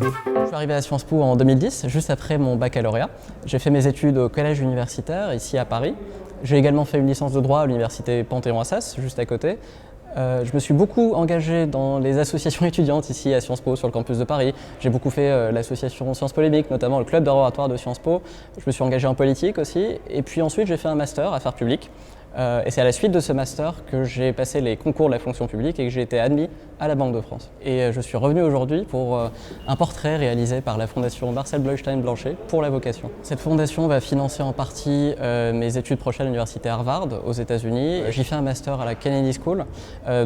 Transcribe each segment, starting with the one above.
Je suis arrivé à Sciences Po en 2010, juste après mon baccalauréat. J'ai fait mes études au collège universitaire, ici à Paris. J'ai également fait une licence de droit à l'université Panthéon-Assas, juste à côté. Je me suis beaucoup engagé dans les associations étudiantes ici à Sciences Po, sur le campus de Paris. J'ai beaucoup fait l'association Sciences Polémiques, notamment le club d'oratoire de Sciences Po. Je me suis engagé en politique aussi. Et puis ensuite, j'ai fait un master affaires publiques. Et c'est à la suite de ce master que j'ai passé les concours de la fonction publique et que j'ai été admis à la Banque de France. Et je suis revenu aujourd'hui pour un portrait réalisé par la fondation Marcel Bleustein-Blanchet pour la vocation. Cette fondation va financer en partie mes études prochaines à l'université Harvard aux États-Unis. J'y fais un master à la Kennedy School,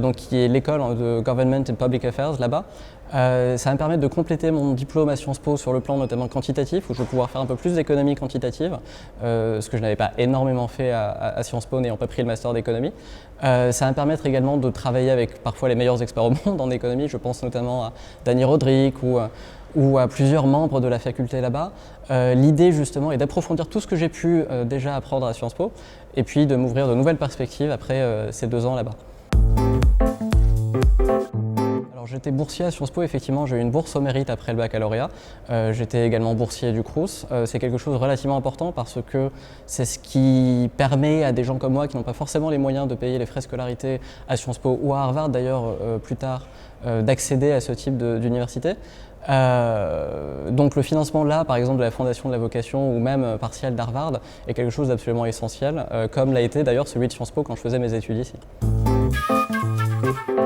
donc qui est l'école de Government and Public Affairs là-bas. Ça va me permettre de compléter mon diplôme à Sciences Po sur le plan notamment quantitatif, où je vais pouvoir faire un peu plus d'économie quantitative, ce que je n'avais pas énormément fait à Sciences Po n'ayant pas pris le master d'économie. Ça va me permettre également de travailler avec parfois les meilleurs experts au monde en économie. Je pense notamment à Dany Rodrik ou à plusieurs membres de la faculté là-bas. L'idée justement est d'approfondir tout ce que j'ai pu déjà apprendre à Sciences Po et puis de m'ouvrir de nouvelles perspectives après ces 2 ans là-bas. J'étais boursier à Sciences Po, effectivement, j'ai eu une bourse au mérite après le baccalauréat. J'étais également boursier du Crous. C'est quelque chose de relativement important parce que c'est ce qui permet à des gens comme moi qui n'ont pas forcément les moyens de payer les frais de scolarité à Sciences Po ou à Harvard d'ailleurs plus tard, d'accéder à ce type d'université. Donc le financement là, par exemple de la Fondation de la Vocation ou même partiel d'Harvard est quelque chose d'absolument essentiel, comme l'a été d'ailleurs celui de Sciences Po quand je faisais mes études ici.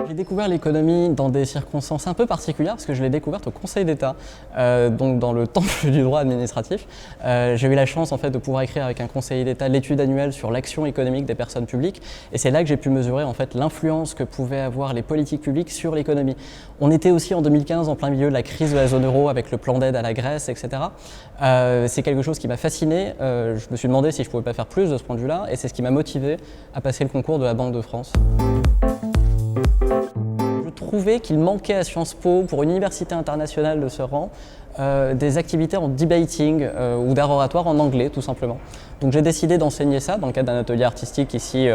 J'ai découvert l'économie dans des circonstances un peu particulières parce que je l'ai découverte au Conseil d'État, donc dans le temple du droit administratif. J'ai eu la chance en fait de pouvoir écrire avec un conseiller d'État l'étude annuelle sur l'action économique des personnes publiques et c'est là que j'ai pu mesurer en fait l'influence que pouvaient avoir les politiques publiques sur l'économie. On était aussi en 2015 en plein milieu de la crise de la zone euro avec le plan d'aide à la Grèce, etc. C'est quelque chose qui m'a fasciné. Je me suis demandé si je pouvais pas faire plus de ce point de vue-là et c'est ce qui m'a motivé à passer le concours de la Banque de France. Je trouvais qu'il manquait à Sciences Po, pour une université internationale de ce rang, des activités en debating ou d'art oratoire en anglais tout simplement. Donc j'ai décidé d'enseigner ça dans le cadre d'un atelier artistique ici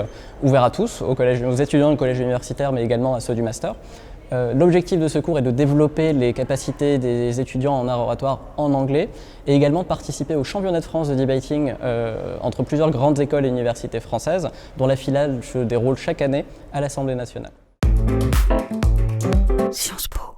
ouvert à tous, aux étudiants du collège universitaire mais également à ceux du master. L'objectif de ce cours est de développer les capacités des étudiants en art oratoire en anglais et également de participer au championnat de France de debating entre plusieurs grandes écoles et universités françaises dont la finale se déroule chaque année à l'Assemblée nationale. Sciences Po.